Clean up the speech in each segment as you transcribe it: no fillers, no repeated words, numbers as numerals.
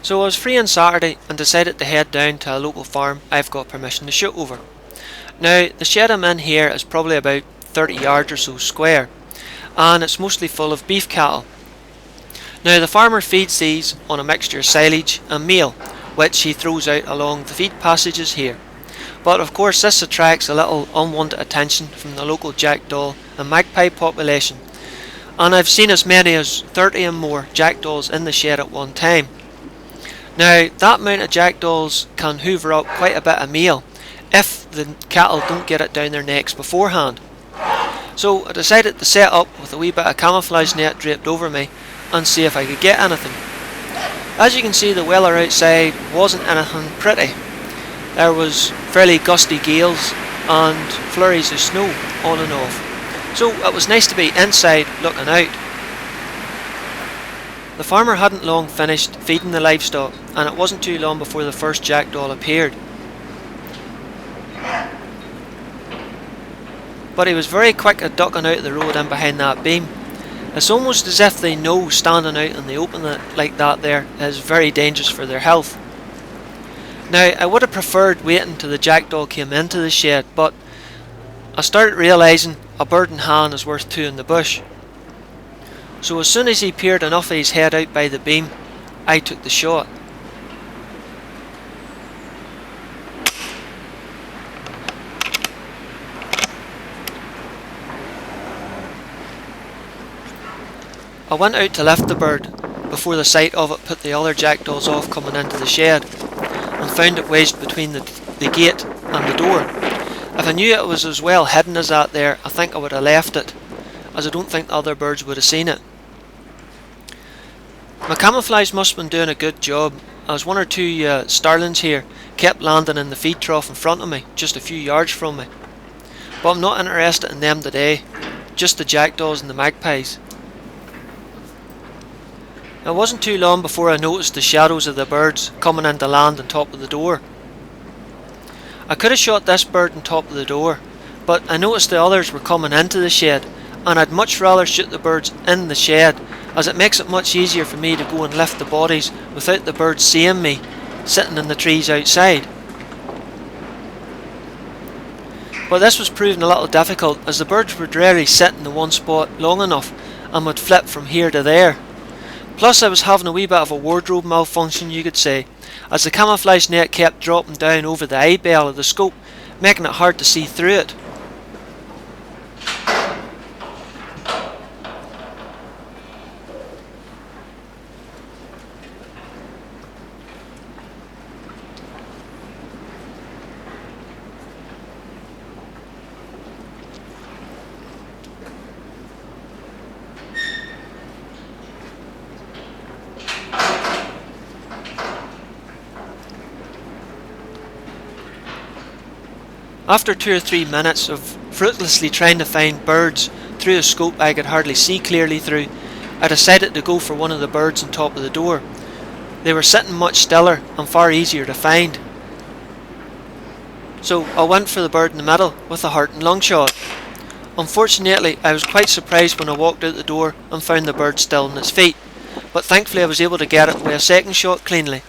So I was free on Saturday and decided to head down to a local farm I've got permission to shoot over. Now, the shed I'm in here is probably about 30 yards or so square, and it's mostly full of beef cattle. Now, the farmer feeds these on a mixture of silage and meal, which he throws out along the feed passages here. But of course this attracts a little unwanted attention from the local jackdaw and magpie population, and I've seen as many as 30 and more jackdaws in the shed at one time. Now, that amount of jackdaws can hoover up quite a bit of meal if the cattle don't get it down their necks beforehand. So I decided to set up with a wee bit of camouflage net draped over me and see if I could get anything. As you can see, the weather outside wasn't anything pretty. There was fairly gusty gales and flurries of snow on and off. So it was nice to be inside looking out. The farmer hadn't long finished feeding the livestock, and it wasn't too long before the first jackdaw appeared. But he was very quick at ducking out the road in behind that beam. It's almost as if they know standing out in the open like that there is very dangerous for their health. Now, I would have preferred waiting till the jackdaw came into the shed, but I started realising a bird in hand is worth two in the bush. So as soon as he peered enough of his head out by the beam, I took the shot. I went out to lift the bird before the sight of it put the other jackdaws off coming into the shed, and found it wedged between the gate and the door. If I knew it was as well hidden as that there, I think I would have left it, as I don't think the other birds would have seen it. My camouflage must have been doing a good job, as one or two Stirlings here kept landing in the feed trough in front of me, just a few yards from me. But I'm not interested in them today, just the jackdaws and the magpies. It wasn't too long before I noticed the shadows of the birds coming into land on top of the door. I could have shot this bird on top of the door, but I noticed the others were coming into the shed, and I'd much rather shoot the birds in the shed, as it makes it much easier for me to go and lift the bodies without the birds seeing me sitting in the trees outside. But this was proving a little difficult, as the birds would rarely sit in the one spot long enough and would flip from here to there. Plus I was having a wee bit of a wardrobe malfunction, you could say, as the camouflage net kept dropping down over the eyeball of the scope, making it hard to see through it. After 2 or 3 minutes of fruitlessly trying to find birds through a scope I could hardly see clearly through, I decided to go for one of the birds on top of the door. They were sitting much stiller and far easier to find. So I went for the bird in the middle with a heart and lung shot. Unfortunately, I was quite surprised when I walked out the door and found the bird still on its feet, but thankfully I was able to get it with a second shot cleanly.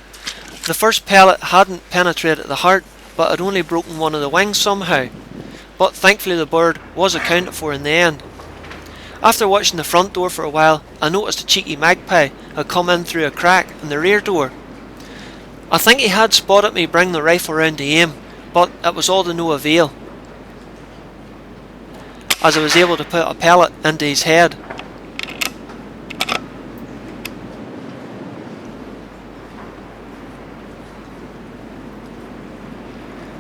The first pellet hadn't penetrated the heart, but had only broken one of the wings somehow, but thankfully the bird was accounted for in the end. After watching the front door for a while, I noticed a cheeky magpie had come in through a crack in the rear door. I think he had spotted me bring the rifle round to aim, but it was all to no avail, as I was able to put a pellet into his head.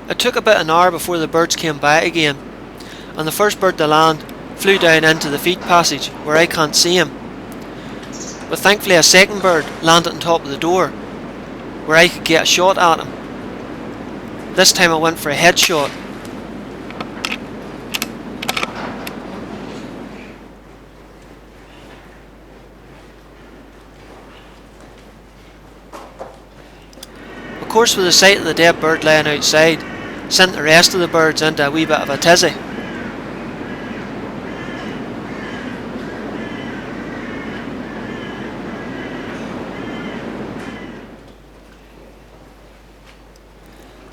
It took about an hour before the birds came back again, and the first bird to land flew down into the feed passage where I can't see him. But thankfully a second bird landed on top of the door where I could get a shot at him. This time I went for a headshot. Of course, with the sight of the dead bird lying outside, sent the rest of the birds into a wee bit of a tizzy.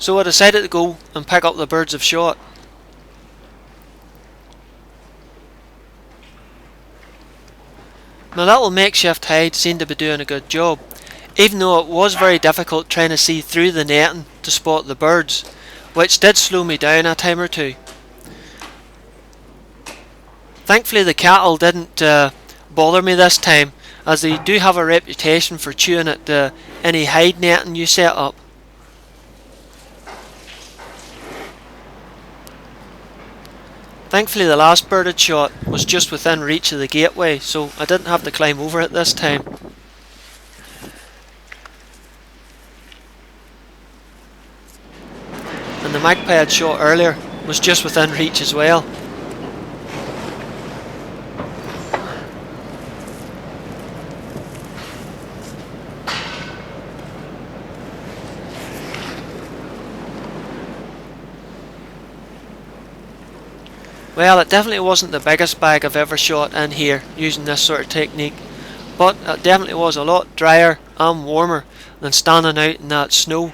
So I decided to go and pick up the birds of shot. My little makeshift hide seemed to be doing a good job, even though it was very difficult trying to see through the netting to spot the birds, which did slow me down a time or two. Thankfully the cattle didn't bother me this time, as they do have a reputation for chewing at any hide netting you set up. Thankfully the last bird I'd shot was just within reach of the gateway, so I didn't have to climb over it this time. And the magpie I'd shot earlier was just within reach as well. Well, it definitely wasn't the biggest bag I've ever shot in here using this sort of technique, but it definitely was a lot drier and warmer than standing out in that snow